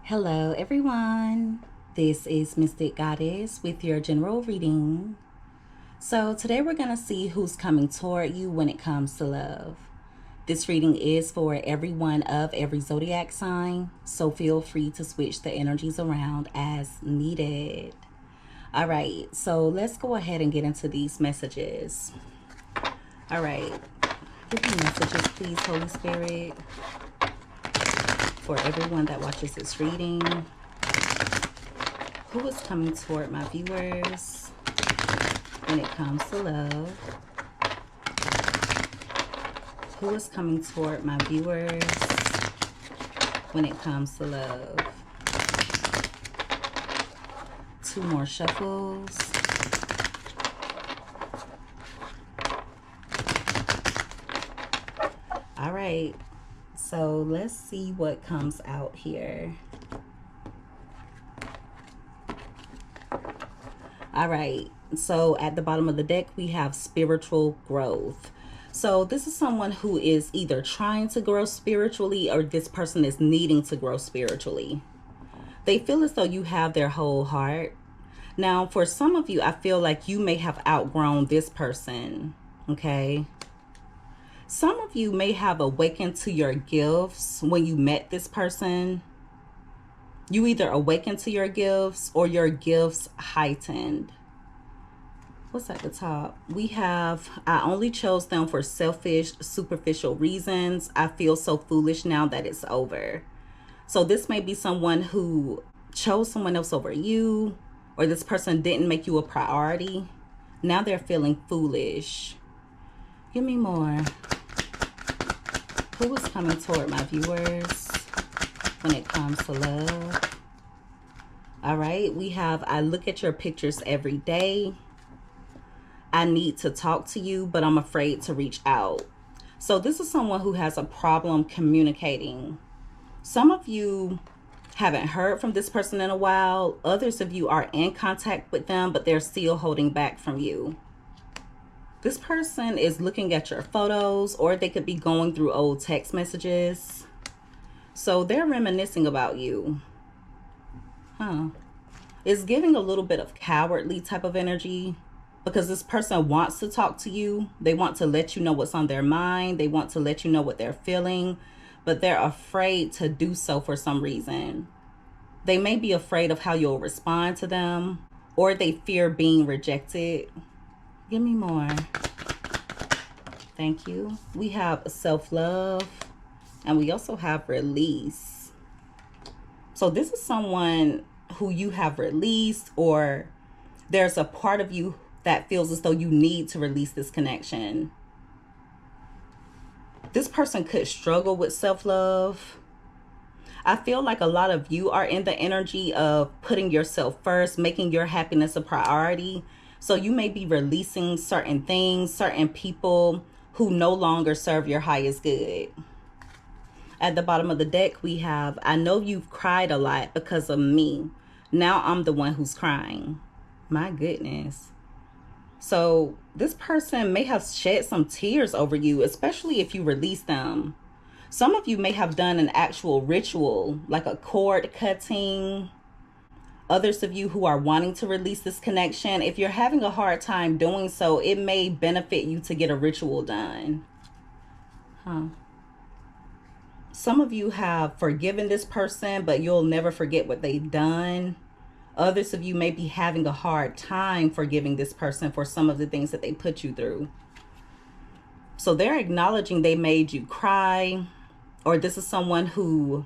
Hello, everyone. This is Mystic Goddess with your general reading. So, today we're going to see who's coming toward you when it comes to love. This reading is for everyone of every zodiac sign, so feel free to switch the energies around as needed. All right, so let's go ahead and get into these messages. All right, give me messages, please, Holy Spirit, for everyone that watches this reading. Who is coming toward my viewers when it comes to love? Who is coming toward my viewers when it comes to love? Two more shuffles. All right, so let's see what comes out here. All right, so at the bottom of the deck, we have spiritual growth. So this is someone who is either trying to grow spiritually or this person is needing to grow spiritually. They feel as though you have their whole heart. Now, for some of you, I feel like you may have outgrown this person, okay? Some of you may have awakened to your gifts when you met this person. You either awakened to your gifts or your gifts heightened. What's at the top? We have, I only chose them for selfish, superficial reasons. I feel so foolish now that it's over. So this may be someone who chose someone else over you, or this person didn't make you a priority. Now they're feeling foolish. Give me more. Who is coming toward my viewers when it comes to love? All right, we have, I look at your pictures every day. I need to talk to you, but I'm afraid to reach out. So this is someone who has a problem communicating. Some of you haven't heard from this person in a while. Others of you are in contact with them, but they're still holding back from you. This person is looking at your photos, or they could be going through old text messages. So they're reminiscing about you. It's giving a little bit of cowardly type of energy, because this person wants to talk to you. They want to let you know what's on their mind. They want to let you know what they're feeling, but they're afraid to do so for some reason. They may be afraid of how you'll respond to them, or they fear being rejected. Give me more. Thank you. We have self-love, and we also have release. So this is someone who you have released, or there's a part of you that feels as though you need to release this connection. This person could struggle with self-love. I feel like a lot of you are in the energy of putting yourself first, making your happiness a priority. So you may be releasing certain things, certain people who no longer serve your highest good. At the bottom of the deck, we have, I know you've cried a lot because of me. Now I'm the one who's crying. My goodness. So this person may have shed some tears over you, especially if you release them. Some of you may have done an actual ritual, like a cord cutting. Others of you who are wanting to release this connection, if you're having a hard time doing so, it may benefit you to get a ritual done. Some of you have forgiven this person, but you'll never forget what they've done. Others of you may be having a hard time forgiving this person for some of the things that they put you through. So they're acknowledging they made you cry, or this is someone who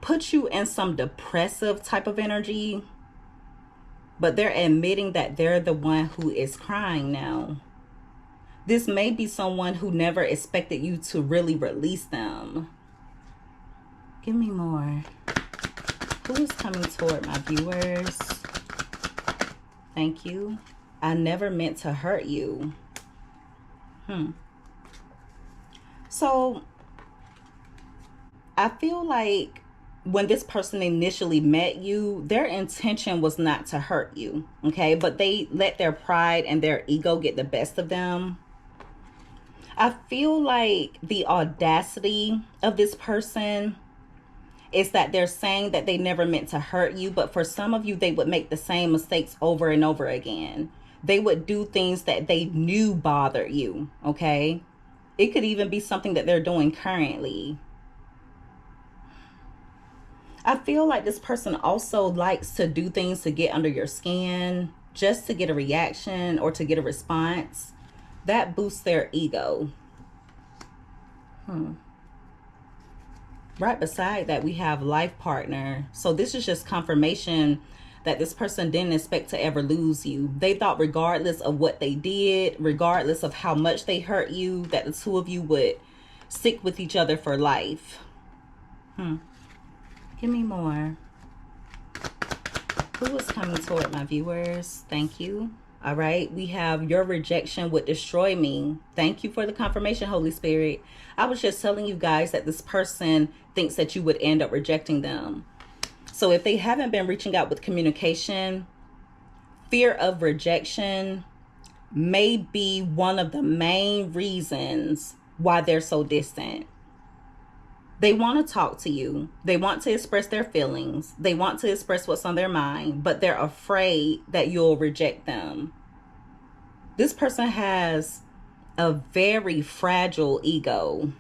put you in some depressive type of energy, but they're admitting that they're the one who is crying now. This may be someone who never expected you to really release them. Give me more. Who is coming toward my viewers? Thank you. I never meant to hurt you. So I feel like when this person initially met you, their intention was not to hurt you, okay? But they let their pride and their ego get the best of them. I feel like the audacity of this person is that they're saying that they never meant to hurt you, but for some of you, they would make the same mistakes over and over again. They would do things that they knew bothered you, okay? It could even be something that they're doing currently. I feel like this person also likes to do things to get under your skin, just to get a reaction or to get a response. That boosts their ego. Right beside that, we have life partner. So this is just confirmation that this person didn't expect to ever lose you. They thought regardless of what they did, regardless of how much they hurt you, that the two of you would stick with each other for life. Give me more. Who is coming toward my viewers? Thank you. All right, we have your rejection would destroy me. Thank you for the confirmation, Holy Spirit. I was just telling you guys that this person thinks that you would end up rejecting them. So if they haven't been reaching out with communication, fear of rejection may be one of the main reasons why they're so distant. They want to talk to you. They want to express their feelings. They want to express what's on their mind, but they're afraid that you'll reject them. This person has a very fragile ego.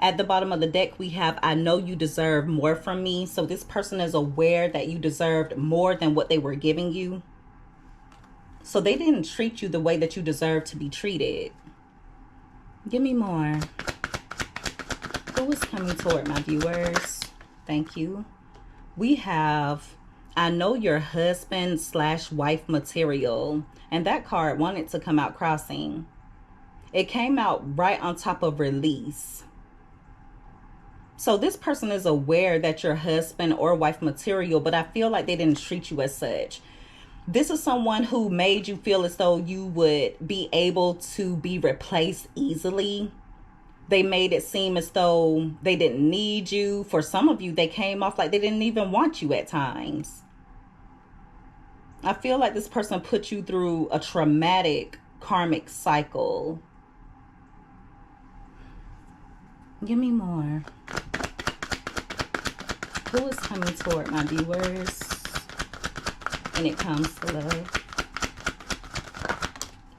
At the bottom of the deck, we have, I know you deserve more from me. So this person is aware that you deserved more than what they were giving you. So they didn't treat you the way that you deserve to be treated. Give me more. Who is coming toward my viewers? Thank you. We have, I know your husband/wife material. And that card wanted to come out crossing. It came out right on top of release. So this person is aware that you're husband or wife material, but I feel like they didn't treat you as such. This is someone who made you feel as though you would be able to be replaced easily. They made it seem as though they didn't need you. For some of you, they came off like they didn't even want you at times. I feel like this person put you through a traumatic karmic cycle. Give me more. Who is coming toward my viewers when it comes to love?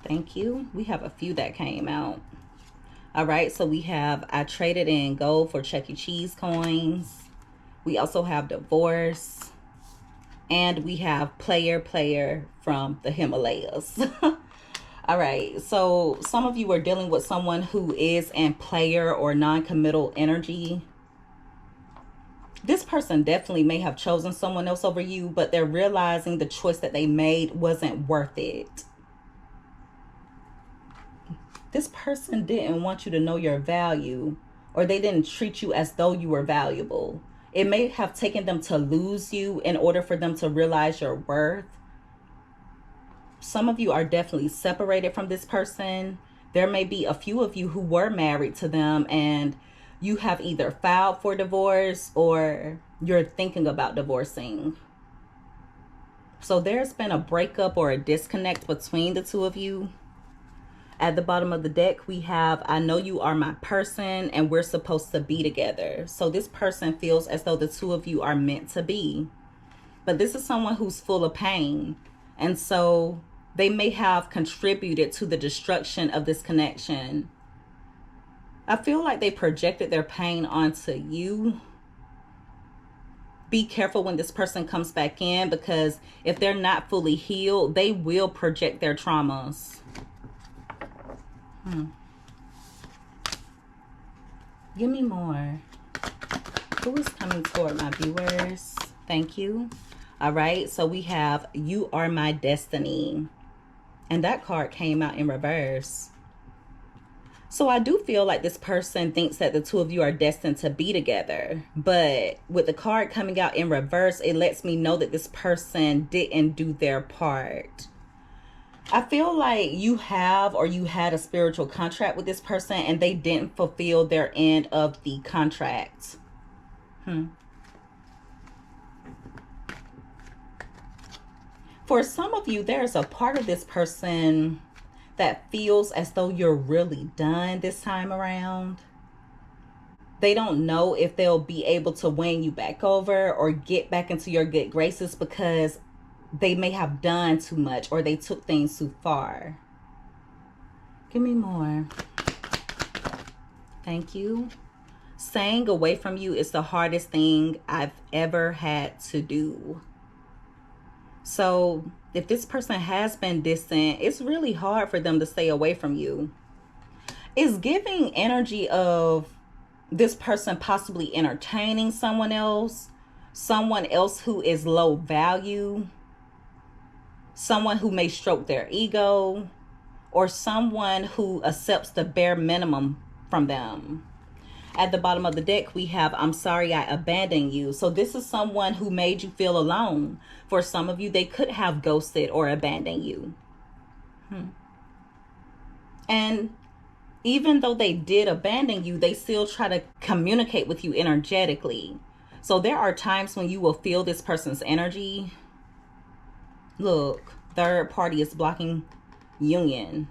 Thank you. We have a few that came out. All right, so we have, I traded in gold for Chuck E. Cheese coins. We also have divorce. And we have player from the Himalayas. All right, so some of you are dealing with someone who is in player or non-committal energy. This person definitely may have chosen someone else over you, but they're realizing the choice that they made wasn't worth it. This person didn't want you to know your value, or they didn't treat you as though you were valuable. It may have taken them to lose you in order for them to realize your worth. Some of you are definitely separated from this person. There may be a few of you who were married to them and you have either filed for divorce or you're thinking about divorcing. So there's been a breakup or a disconnect between the two of you. At the bottom of the deck, we have, I know you are my person and we're supposed to be together. So this person feels as though the two of you are meant to be. But this is someone who's full of pain. And so they may have contributed to the destruction of this connection. I feel like they projected their pain onto you. Be careful when this person comes back in, because if they're not fully healed, they will project their traumas. Give me more. Who is coming toward my viewers? Thank you. All right, so we have, you are my destiny. And that card came out in reverse. So I do feel like this person thinks that the two of you are destined to be together. But with the card coming out in reverse, it lets me know that this person didn't do their part. I feel like you have, or you had a spiritual contract with this person and they didn't fulfill their end of the contract. For some of you, there's a part of this person that feels as though you're really done this time around. they don't know if they'll be able to win you back over or get back into your good graces because they may have done too much or they took things too far. Give me more. Thank you. Staying away from you is the hardest thing I've ever had to do. So if this person has been distant, it's really hard for them to stay away from you. It's giving energy of this person possibly entertaining someone else who is low value, someone who may stroke their ego, or someone who accepts the bare minimum from them. At the bottom of the deck, we have, I'm sorry I abandoned you. So this is someone who made you feel alone. For some of you, they could have ghosted or abandoned you. And even though they did abandon you, they still try to communicate with you energetically. So there are times when you will feel this person's energy. Look, third party is blocking union.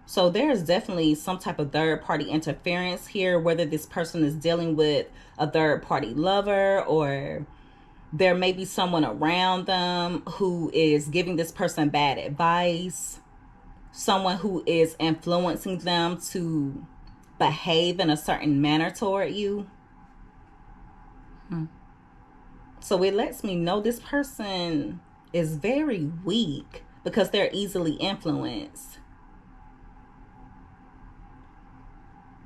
So there's definitely some type of third party interference here, whether this person is dealing with a third party lover or there may be someone around them who is giving this person bad advice, someone who is influencing them to behave in a certain manner toward you. So it lets me know this person is very weak because they're easily influenced.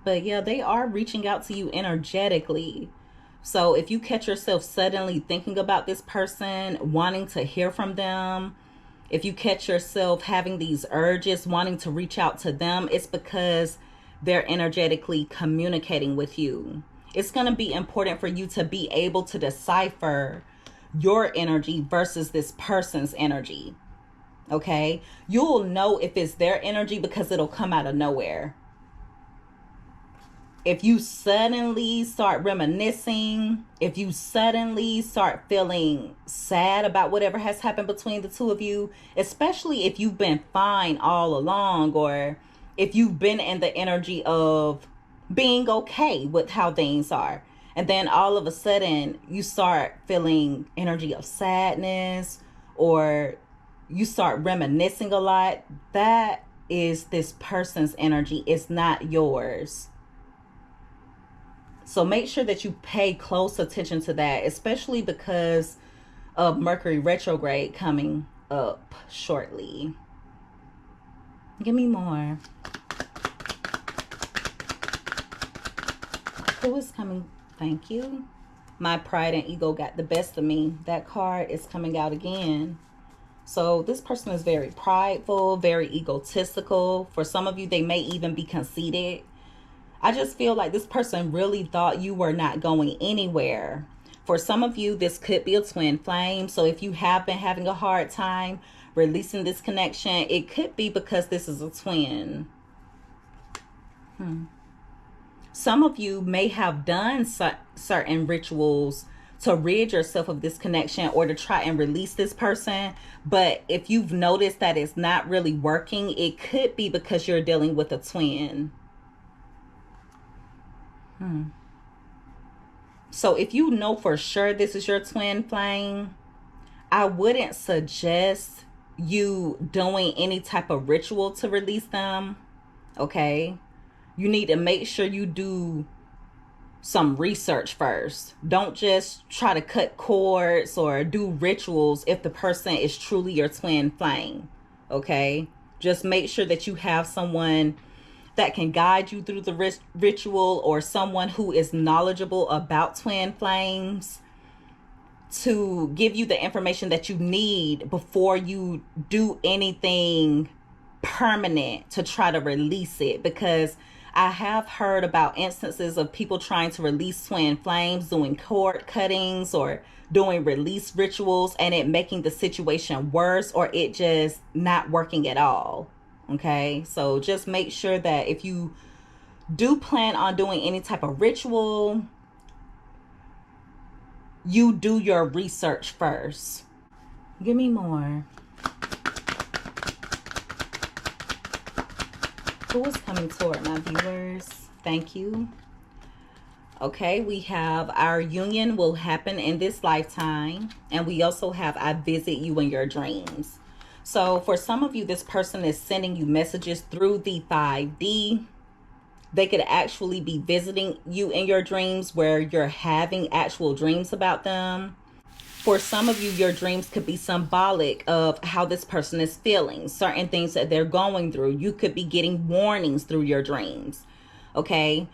But yeah, they are reaching out to you energetically. So if you catch yourself suddenly thinking about this person, wanting to hear from them, if you catch yourself having these urges, wanting to reach out to them, it's because they're energetically communicating with you. It's going to be important for you to be able to decipher your energy versus this person's energy. Okay? You'll know if it's their energy because it'll come out of nowhere. If you suddenly start reminiscing, if you suddenly start feeling sad about whatever has happened between the two of you, especially if you've been fine all along, or if you've been in the energy of being okay with how things are, and then all of a sudden you start feeling energy of sadness, or you start reminiscing a lot, that is this person's energy. It's not yours. So make sure that you pay close attention to that, especially because of Mercury retrograde coming up shortly. Give me more. Who is coming? Thank you. My pride and ego got the best of me. That card is coming out again. So this person is very prideful, very egotistical. For some of you, they may even be conceited. I just feel like this person really thought you were not going anywhere. For some of you, this could be a twin flame. So if you have been having a hard time releasing this connection, it could be because this is a twin. Some of you may have done certain rituals to rid yourself of this connection or to try and release this person. But if you've noticed that it's not really working, it could be because you're dealing with a twin. So if you know for sure this is your twin flame, I wouldn't suggest you doing any type of ritual to release them. Okay? You need to make sure you do some research first. Don't just try to cut cords or do rituals if the person is truly your twin flame. Okay? Just make sure that you have someone that can guide you through the ritual, or someone who is knowledgeable about twin flames to give you the information that you need before you do anything permanent to try to release it. Because I have heard about instances of people trying to release twin flames, doing cord cuttings or doing release rituals, and it making the situation worse, or it just not working at all. Okay, so just make sure that if you do plan on doing any type of ritual, you do your research first. Give me more. Who is coming toward my viewers? Thank you. Okay, we have our union will happen in this lifetime. And we also have I visit you in your dreams. So for some of you, this person is sending you messages through the 5D. They could actually be visiting you in your dreams where you're having actual dreams about them. For some of you, your dreams could be symbolic of how this person is feeling, certain things that they're going through. You could be getting warnings through your dreams. Okay.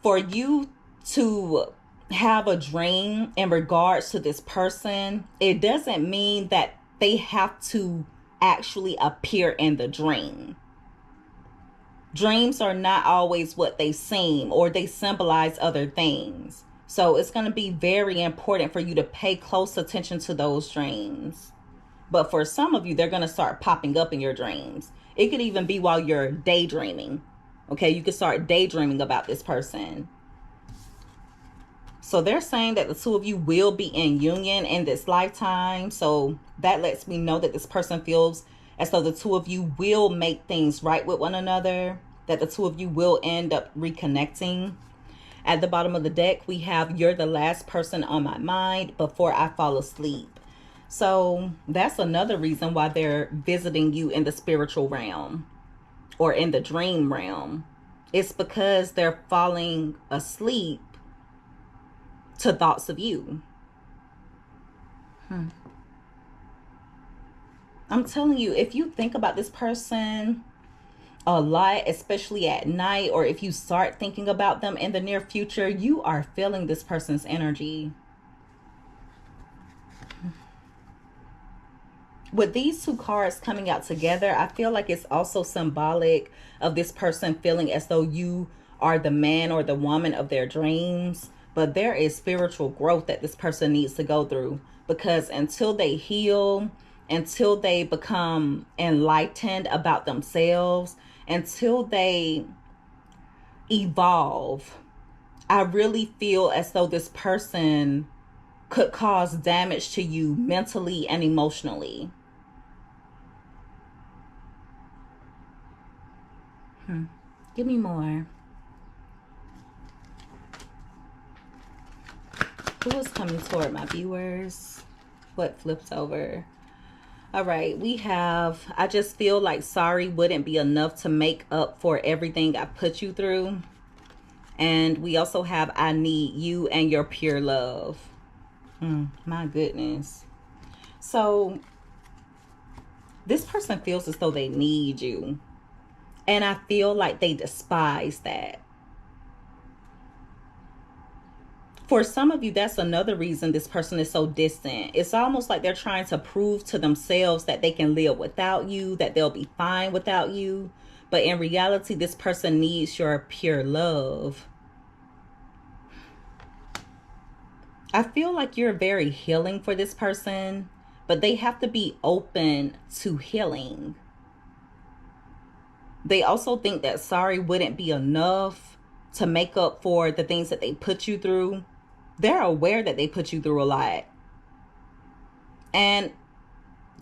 For you to have a dream in regards to this person, it doesn't mean that they have to actually appear in the dream. Dreams are not always what they seem, or they symbolize other things. So it's going to be very important for you to pay close attention to those dreams. But for some of you, they're going to start popping up in your dreams. It could even be while you're daydreaming. Okay, you could start daydreaming about this person. So they're saying that the two of you will be in union in this lifetime. So that lets me know that this person feels as though the two of you will make things right with one another, that the two of you will end up reconnecting. At the bottom of the deck, we have you're the last person on my mind before I fall asleep. So that's another reason why they're visiting you in the spiritual realm or in the dream realm. It's because they're falling asleep to thoughts of you. I'm telling you, if you think about this person a lot, especially at night, or if you start thinking about them in the near future, you are feeling this person's energy. With these two cards coming out together, I feel like it's also symbolic of this person feeling as though you are the man or the woman of their dreams. But there is spiritual growth that this person needs to go through, because until they heal, until they become enlightened about themselves, until they evolve, I really feel as though this person could cause damage to you mentally and emotionally. Give me more. Who is coming toward my viewers? What flipped over? All right, we have, I just feel like sorry wouldn't be enough to make up for everything I put you through. And we also have I need you and your pure love. My goodness. So this person feels as though they need you. And I feel like they despise that. For some of you, that's another reason this person is so distant. It's almost like they're trying to prove to themselves that they can live without you, that they'll be fine without you. But in reality, this person needs your pure love. I feel like you're very healing for this person, but they have to be open to healing. They also think that sorry wouldn't be enough to make up for the things that they put you through. They're aware that they put you through a lot. And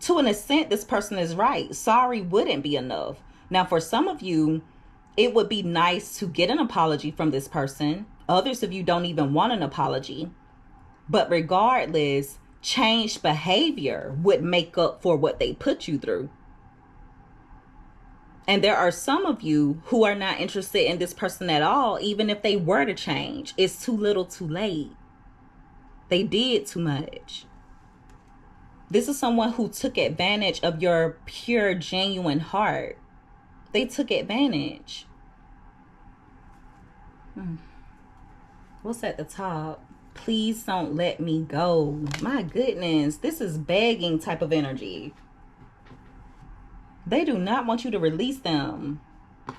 to an extent, this person is right. Sorry wouldn't be enough. Now, for some of you, it would be nice to get an apology from this person. Others of you don't even want an apology. But regardless, changed behavior would make up for what they put you through. And there are some of you who are not interested in this person at all, even if they were to change. It's too little too late. They did too much. This is someone who took advantage of your pure, genuine heart. They took advantage. What's at the top? Please don't let me go. My goodness, this is begging type of energy. They do not want you to release them.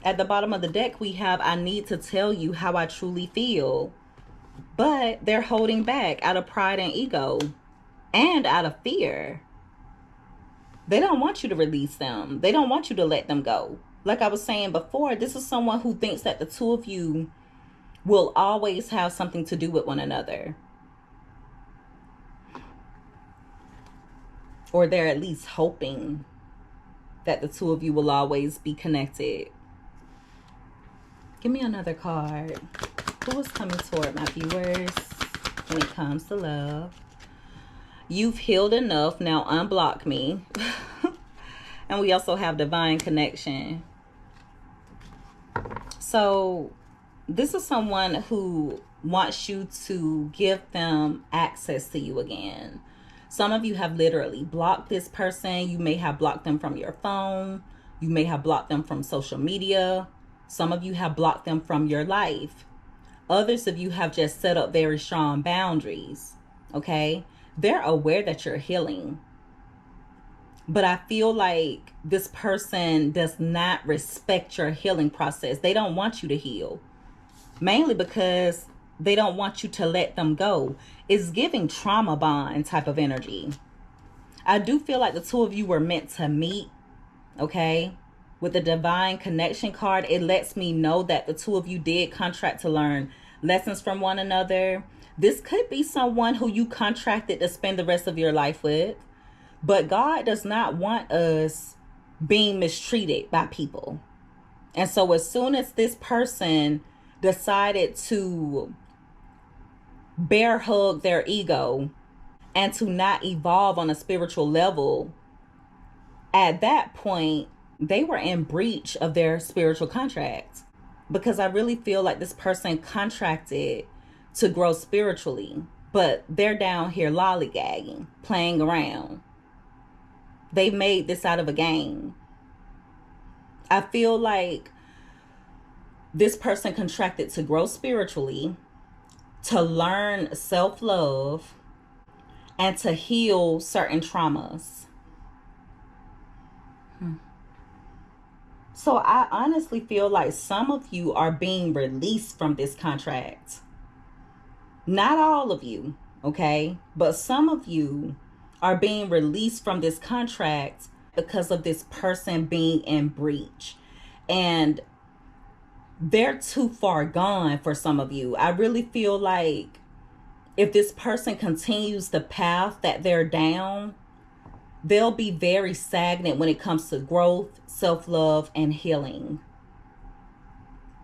At the bottom of the deck, we have I need to tell you how I truly feel. But they're holding back out of pride and ego and out of fear. They don't want you to release them. They don't want you to let them go. Like I was saying before, this is someone who thinks that the two of you will always have something to do with one another. Or they're at least hoping that the two of you will always be connected. Give me another card. Who is coming toward my viewers when it comes to love? You've healed enough. Now unblock me. And we also have divine connection. So this is someone who wants you to give them access to you again. Some of you have literally blocked this person. You may have blocked them from your phone. You may have blocked them from social media. Some of you have blocked them from your life. Others of you have just set up very strong boundaries. Okay? They're aware that you're healing. But I feel like this person does not respect your healing process. They don't want you to heal. Mainly because they don't want you to let them go. It's giving trauma bond type of energy. I do feel like the two of you were meant to meet. Okay? With the divine connection card, it lets me know that the two of you did contract to learn lessons from one another. This could be someone who you contracted to spend the rest of your life with. But God does not want us being mistreated by people. And so as soon as this person decided to bear hug their ego and to not evolve on a spiritual level, at that point, they were in breach of their spiritual contract. Because I really feel like this person contracted to grow spiritually, but they're down here lollygagging, playing around. They made this out of a game. I feel like this person contracted to grow spiritually, to learn self-love, and to heal certain traumas. So I honestly feel like some of you are being released from this contract. Not all of you, okay? But some of you are being released from this contract because of this person being in breach. And they're too far gone for some of you. I really feel like if this person continues the path that they're down, they'll be very stagnant when it comes to growth, self-love, and healing.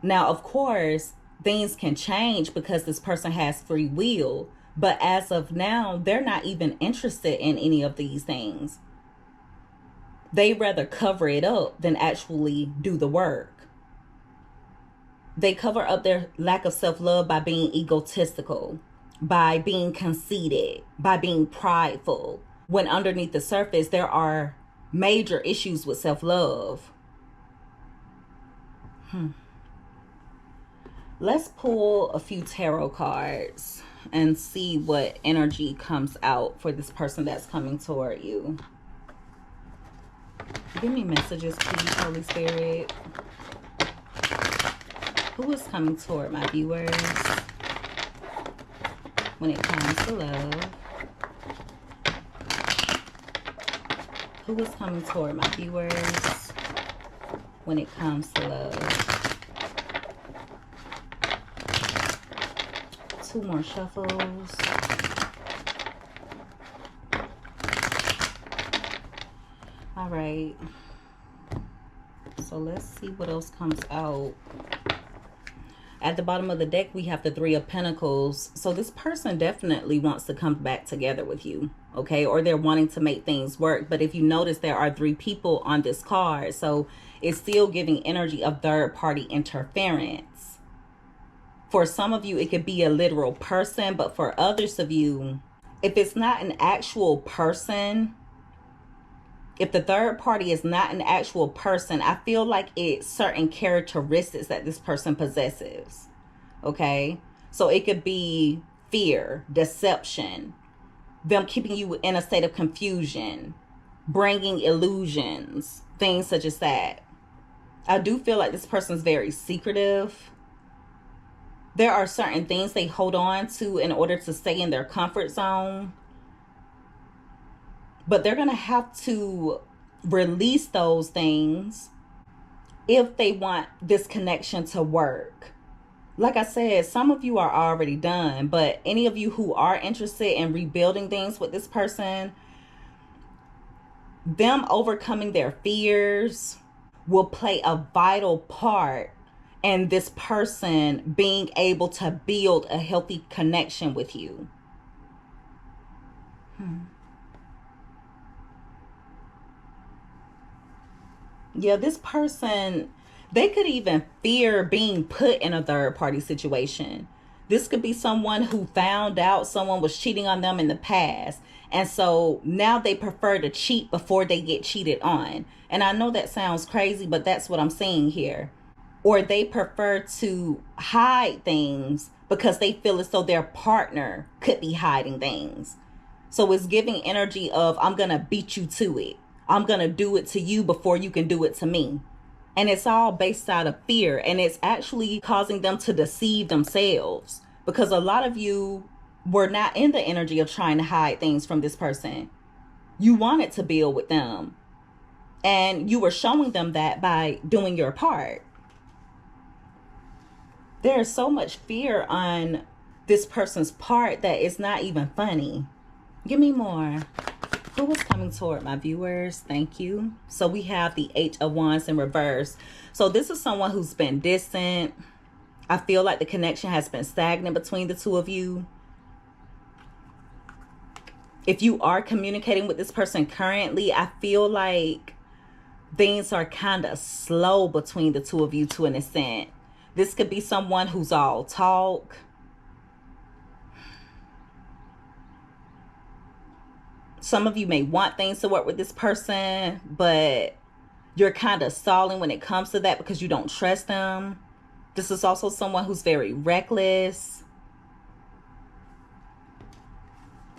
Now, of course, things can change because this person has free will. But as of now, they're not even interested in any of these things. They rather cover it up than actually do the work. They cover up their lack of self-love by being egotistical, by being conceited, by being prideful. When underneath the surface, there are major issues with self-love. Let's pull a few tarot cards and see what energy comes out for this person that's coming toward you. Give me messages, please, Holy Spirit. Who is coming toward my viewers when it comes to love? Who is coming toward my viewers when it comes to love? Two more shuffles. All right. So let's see what else comes out. At the bottom of the deck, we have the Three of Pentacles. So this person definitely wants to come back together with you, okay? Or they're wanting to make things work. But if you notice, there are three people on this card. So it's still giving energy of third-party interference. For some of you, it could be a literal person. But for others of you, if it's not an actual person, if the third party is not an actual person, I feel like it's certain characteristics that this person possesses. Okay? So it could be fear, deception, them keeping you in a state of confusion, bringing illusions, things such as that. I do feel like this person's very secretive. There are certain things they hold on to in order to stay in their comfort zone. But they're going to have to release those things if they want this connection to work. Like I said, some of you are already done, but any of you who are interested in rebuilding things with this person, them overcoming their fears will play a vital part and this person being able to build a healthy connection with you. Yeah, this person, they could even fear being put in a third party situation. This could be someone who found out someone was cheating on them in the past. And so now they prefer to cheat before they get cheated on. And I know that sounds crazy, but that's what I'm saying here. Or they prefer to hide things because they feel as though their partner could be hiding things. So it's giving energy of, I'm going to beat you to it. I'm going to do it to you before you can do it to me. And it's all based out of fear. And it's actually causing them to deceive themselves. Because a lot of you were not in the energy of trying to hide things from this person. You wanted to build with them. And you were showing them that by doing your part. There's so much fear on this person's part that it's not even funny. Give me more. Who was coming toward my viewers? Thank you. So we have the Eight of Wands in reverse. So this is someone who's been distant. I feel like the connection has been stagnant between the two of you. If you are communicating with this person currently, I feel like things are kind of slow between the two of you to an extent. This could be someone who's all talk. Some of you may want things to work with this person, but you're kind of stalling when it comes to that because you don't trust them. This is also someone who's very reckless.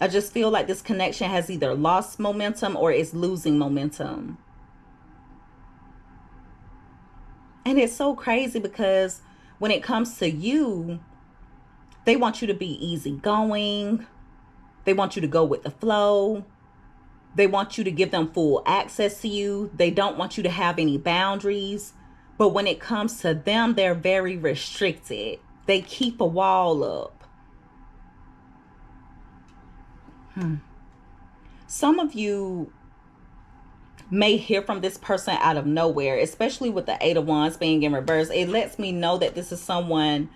I just feel like this connection has either lost momentum or is losing momentum. And it's so crazy because when it comes to you, they want you to be easygoing. They want you to go with the flow. They want you to give them full access to you. They don't want you to have any boundaries. But when it comes to them, they're very restricted. They keep a wall up. Some of you may hear from this person out of nowhere, especially with the Eight of Wands being in reverse. It lets me know that this is someone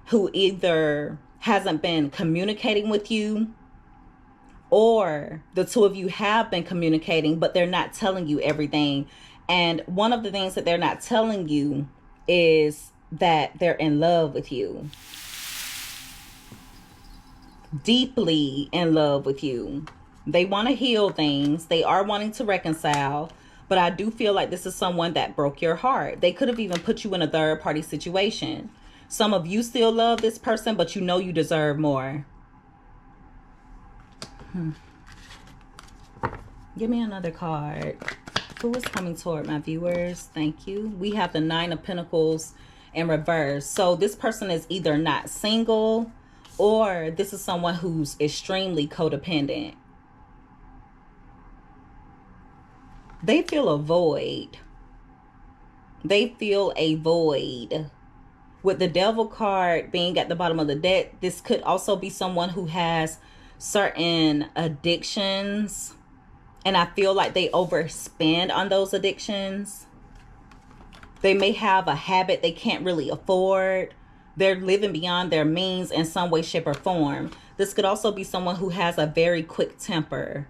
who either hasn't been communicating with you, or the two of you have been communicating, but they're not telling you everything. And one of the things that they're not telling you is that they're in love with you. Deeply in love with you. They want to heal things. They are wanting to reconcile. But I do feel like this is someone that broke your heart. They could have even put you in a third party situation. Some of you still love this person, but you know you deserve more. Give me another card. Who is coming toward my viewers? Thank you. We have the Nine of Pentacles in reverse. So this person is either not single, or this is someone who's extremely codependent. They feel a void. They feel a void. With the Devil card being at the bottom of the deck, this could also be someone who has certain addictions, and I feel like they overspend on those addictions. They may have a habit they can't really afford. They're living beyond their means in some way, shape, or form. This could also be someone who has a very quick temper,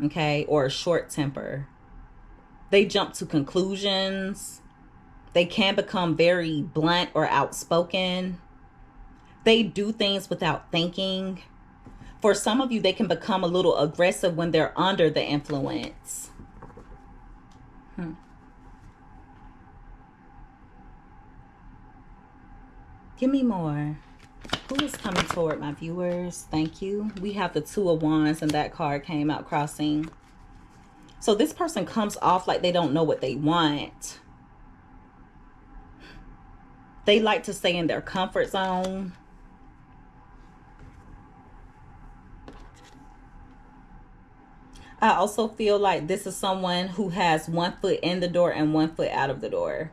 okay, or a short temper. They jump to conclusions. They can become very blunt or outspoken. They do things without thinking. For some of you, they can become a little aggressive when they're under the influence. Give me more. Who is coming toward my viewers? Thank you. We have the Two of Wands, and that card came out crossing. So this person comes off like they don't know what they want. They like to stay in their comfort zone. I also feel like this is someone who has one foot in the door and one foot out of the door.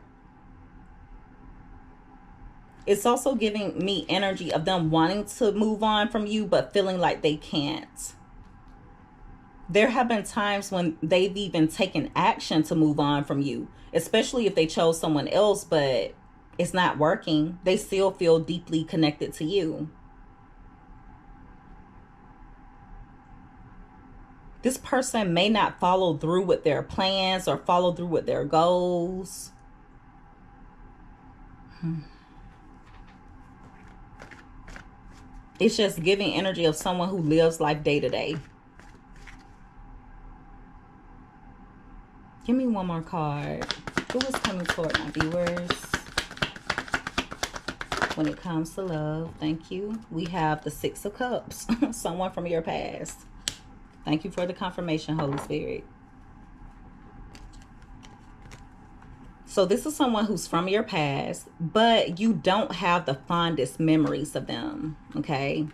It's also giving me energy of them wanting to move on from you, but feeling like they can't. There have been times when they've even taken action to move on from you, especially if they chose someone else, but It's not working. They still feel deeply connected to you. This person may not follow through with their plans or follow through with their goals. It's just giving energy of someone who lives life day to day. Give me one more card. Who is coming toward my viewers when it comes to love? Thank you. We have the Six of Cups. Someone from your past. Thank you for the confirmation, Holy Spirit. So this is someone who's from your past, but you don't have the fondest memories of them, okay?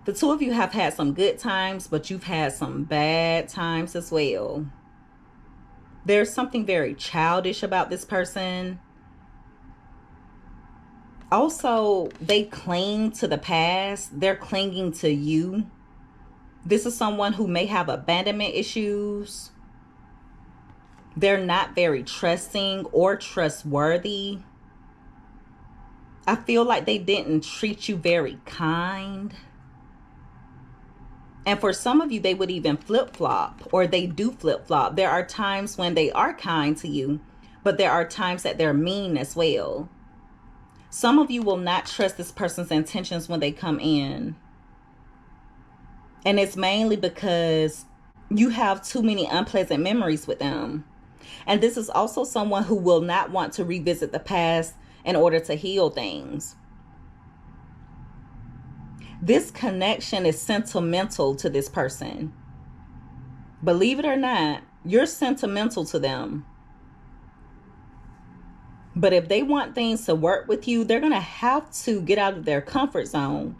The two of you have had some good times, but you've had some bad times as well. There's something very childish about this person. Also, they cling to the past. They're clinging to you. This is someone who may have abandonment issues. They're not very trusting or trustworthy. I feel like they didn't treat you very kind. And for some of you, they would even flip-flop, or they do flip-flop. There are times when they are kind to you, but there are times that they're mean as well. Some of you will not trust this person's intentions when they come in. And it's mainly because you have too many unpleasant memories with them. And this is also someone who will not want to revisit the past in order to heal things. This connection is sentimental to this person. Believe it or not, you're sentimental to them. But if they want things to work with you, they're going to have to get out of their comfort zone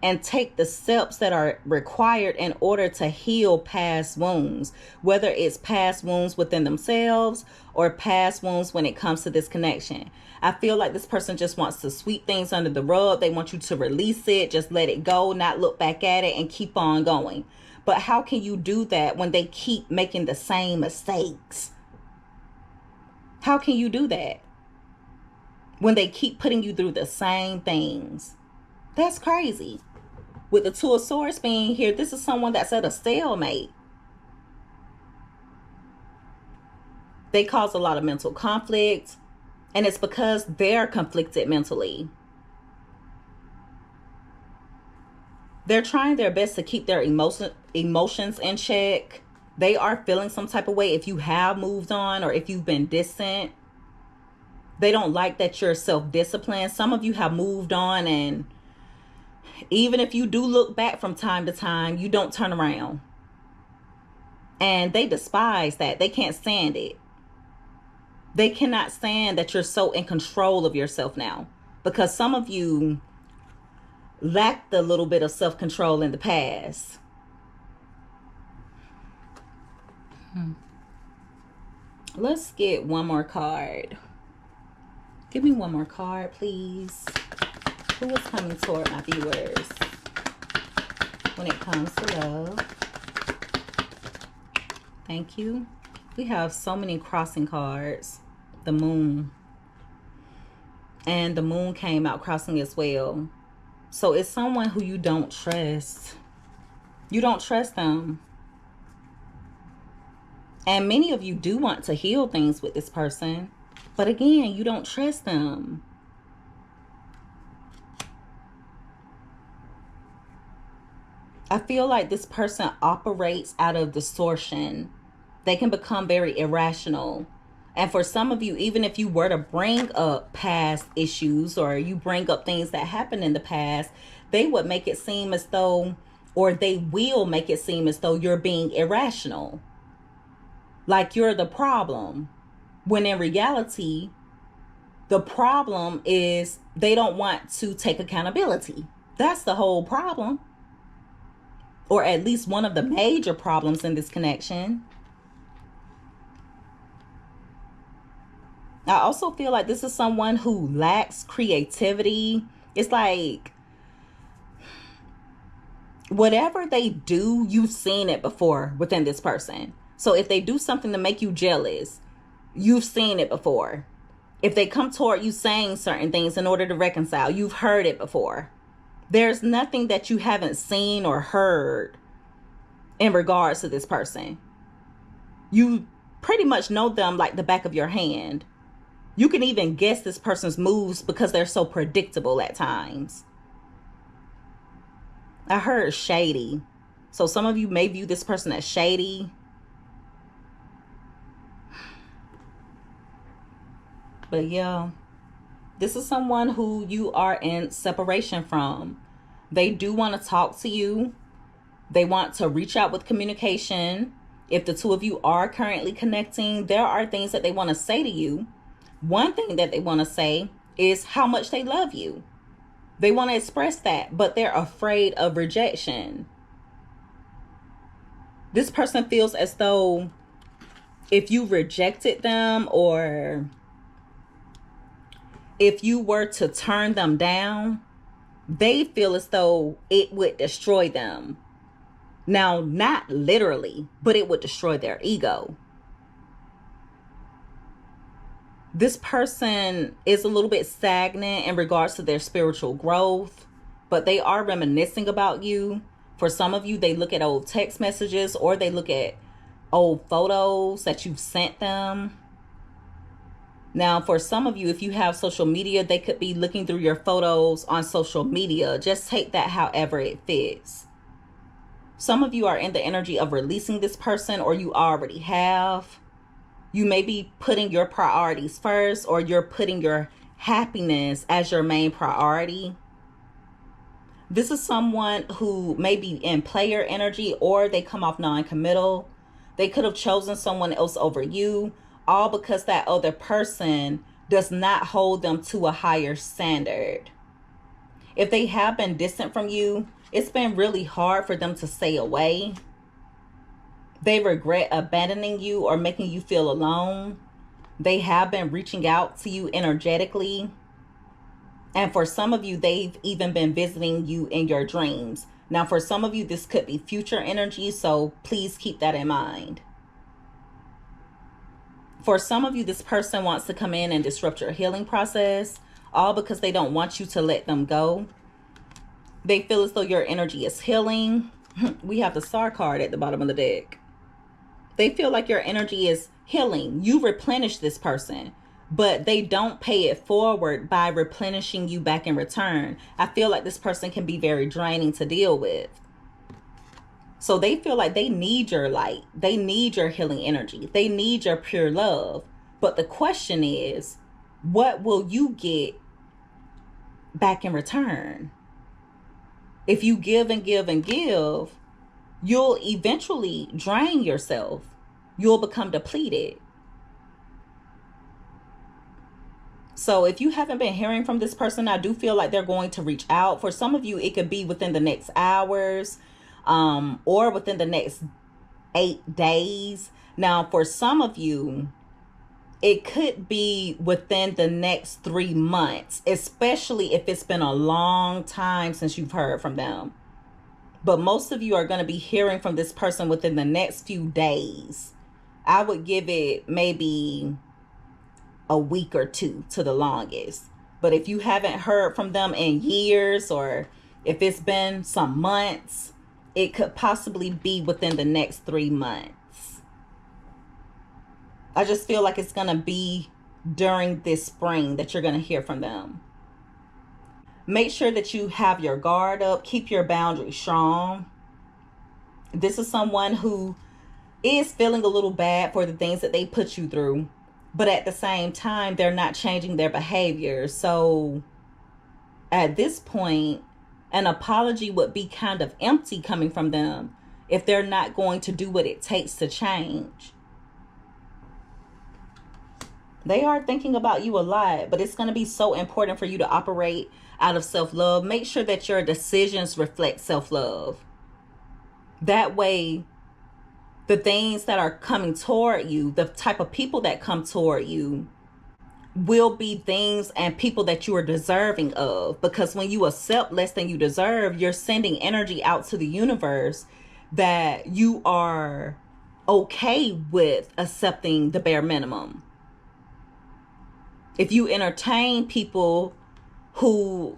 and take the steps that are required in order to heal past wounds, whether it's past wounds within themselves or past wounds when it comes to this connection. I feel like this person just wants to sweep things under the rug. They want you to release it, just let it go, not look back at it, and keep on going. But how can you do that when they keep making the same mistakes? How can you do that when they keep putting you through the same things? That's crazy. With the Two of Swords being here, this is someone that's at a stalemate. They cause a lot of mental conflict, and it's because they're conflicted mentally. They're trying their best to keep their emotions in check. They are feeling some type of way if you have moved on or if you've been distant. They don't like that you're self-disciplined. Some of you have moved on, and even if you do look back from time to time, you don't turn around. And they despise that. They can't stand it. They cannot stand that you're so in control of yourself now, because some of you lacked a little bit of self-control in the past. Let's get one more card. Give me one more card, please. Who is coming toward my viewers when it comes to love? Thank you. We have so many crossing cards. The moon. And the moon came out crossing as well. So it's someone who you don't trust. You don't trust them. And many of you do want to heal things with this person. But again, you don't trust them. I feel like this person operates out of distortion. They can become very irrational. And for some of you, even if you were to bring up past issues or you bring up things that happened in the past, they would make it seem as though, or they will make it seem as though you're being irrational. Like you're the problem. When in reality, the problem is they don't want to take accountability. That's the whole problem. Or at least one of the major problems in this connection. I also feel like this is someone who lacks creativity. It's like whatever they do, you've seen it before within this person. So if they do something to make you jealous, you've seen it before. If they come toward you saying certain things in order to reconcile, you've heard it before. There's nothing that you haven't seen or heard in regards to this person. You pretty much know them like the back of your hand. You can even guess this person's moves because they're so predictable at times. I heard shady. So some of you may view this person as shady. But yeah, this is someone who you are in separation from. They do want to talk to you. They want to reach out with communication. If the two of you are currently connecting, there are things that they want to say to you. One thing that they want to say is how much they love you. They want to express that, but they're afraid of rejection. This person feels as though if you rejected them or if you were to turn them down, they feel as though it would destroy them. Now, not literally, but it would destroy their ego. This person is a little bit stagnant in regards to their spiritual growth, but they are reminiscing about you. For some of you, they look at old text messages or they look at old photos that you've sent them. Now, for some of you, if you have social media, they could be looking through your photos on social media. Just take that however it fits. Some of you are in the energy of releasing this person, or you already have. You may be putting your priorities first, or you're putting your happiness as your main priority. This is someone who may be in player energy, or they come off non-committal. They could have chosen someone else over you, all because that other person does not hold them to a higher standard. If they have been distant from you, it's been really hard for them to stay away. They regret abandoning you or making you feel alone. They have been reaching out to you energetically. And for some of you, they've even been visiting you in your dreams. Now, for some of you, this could be future energy, so please keep that in mind. For some of you, this person wants to come in and disrupt your healing process, all because they don't want you to let them go. They feel as though your energy is healing. We have the Star card at the bottom of the deck. They feel like your energy is healing. You replenish this person, but they don't pay it forward by replenishing you back in return. I feel like this person can be very draining to deal with. So they feel like they need your light. They need your healing energy. They need your pure love. But the question is, what will you get back in return? If you give and give and give, you'll eventually drain yourself. You'll become depleted. So if you haven't been hearing from this person, I do feel like they're going to reach out. For some of you, it could be within the next hours, or within the next 8 days. Now, for some of you, it could be within the next 3 months, especially if it's been a long time since you've heard from them. But most of you are going to be hearing from this person within the next few days. I would give it maybe a week or two to the longest. But if you haven't heard from them in years, or if it's been some months, it could possibly be within the next 3 months. I just feel like it's going to be during this spring that you're going to hear from them. Make sure that you have your guard up. Keep your boundaries strong. This is someone who is feeling a little bad for the things that they put you through. But at the same time, they're not changing their behavior. So at this point, an apology would be kind of empty coming from them if they're not going to do what it takes to change. They are thinking about you a lot, but it's going to be so important for you to operate out of self-love. Make sure that your decisions reflect self-love. That way, the things that are coming toward you, the type of people that come toward you, will be things and people that you are deserving of. Because when you accept less than you deserve, you're sending energy out to the universe that you are okay with accepting the bare minimum. If you entertain people who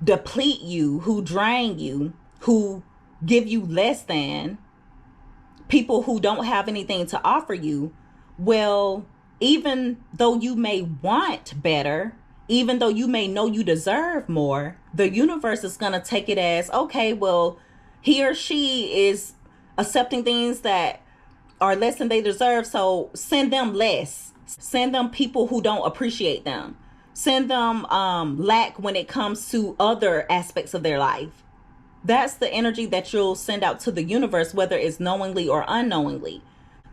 deplete you, who drain you, who give you less than, people who don't have anything to offer you, well, even though you may want better, even though you may know you deserve more, the universe is going to take it as, okay, well, he or she is accepting things that are less than they deserve, so send them less. Send them people who don't appreciate them. Send them lack when it comes to other aspects of their life. That's the energy that you'll send out to the universe, whether it's knowingly or unknowingly.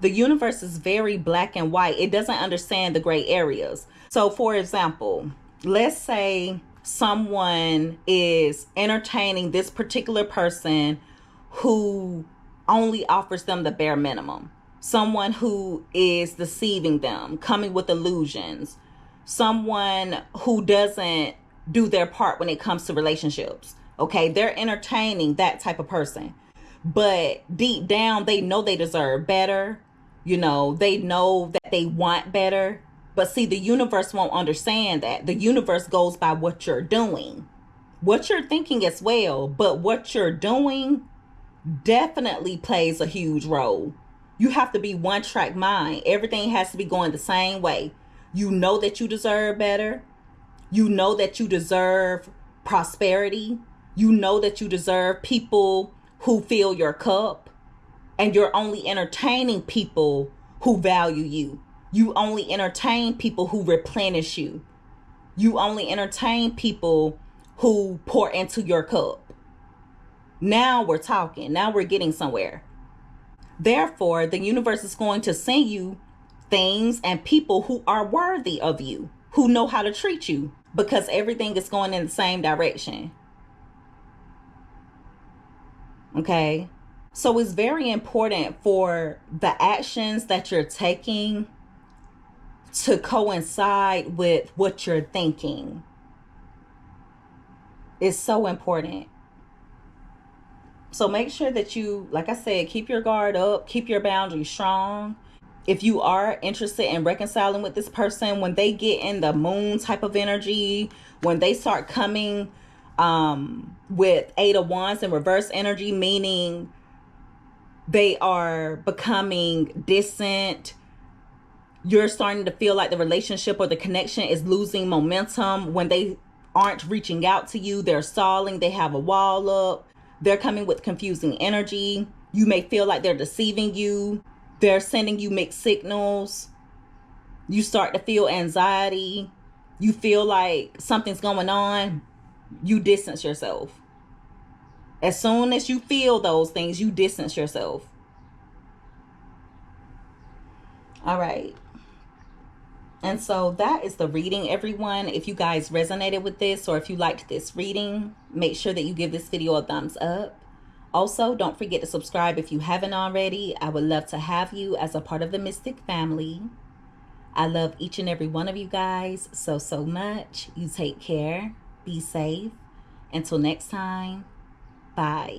The universe is very black and white. It doesn't understand the gray areas. So, for example, let's say someone is entertaining this particular person who only offers them the bare minimum. Someone who is deceiving them, coming with illusions. Someone who doesn't do their part when it comes to relationships. Okay, they're entertaining that type of person. But deep down, they know they deserve better. You know, they know that they want better. But see, the universe won't understand that. The universe goes by what you're doing. What you're thinking as well. But what you're doing definitely plays a huge role. You have to be one track mind. Everything has to be going the same way. You know that you deserve better. You know that you deserve prosperity. You know that you deserve people who fill your cup. And you're only entertaining people who value you. You only entertain people who replenish you. You only entertain people who pour into your cup. Now we're talking. Now we're getting somewhere. Therefore, the universe is going to send you things and people who are worthy of you, who know how to treat you, because everything is going in the same direction. Okay? So it's very important for the actions that you're taking to coincide with what you're thinking. It's so important. So make sure that you, like I said, keep your guard up, keep your boundaries strong. If you are interested in reconciling with this person, when they get in the moon type of energy, when they start coming with 8 of Wands in reverse energy, meaning they are becoming distant, you're starting to feel like the relationship or the connection is losing momentum. When they aren't reaching out to you, they're stalling, they have a wall up. They're coming with confusing energy. You may feel like they're deceiving you. They're sending you mixed signals. You start to feel anxiety. You feel like something's going on. You distance yourself. As soon as you feel those things, you distance yourself. All right. And so that is the reading, everyone. If you guys resonated with this, or if you liked this reading, make sure that you give this video a thumbs up. Also, don't forget to subscribe if you haven't already. I would love to have you as a part of the Mystic family. I love each and every one of you guys so much. You take care. Be safe. Until next time, bye.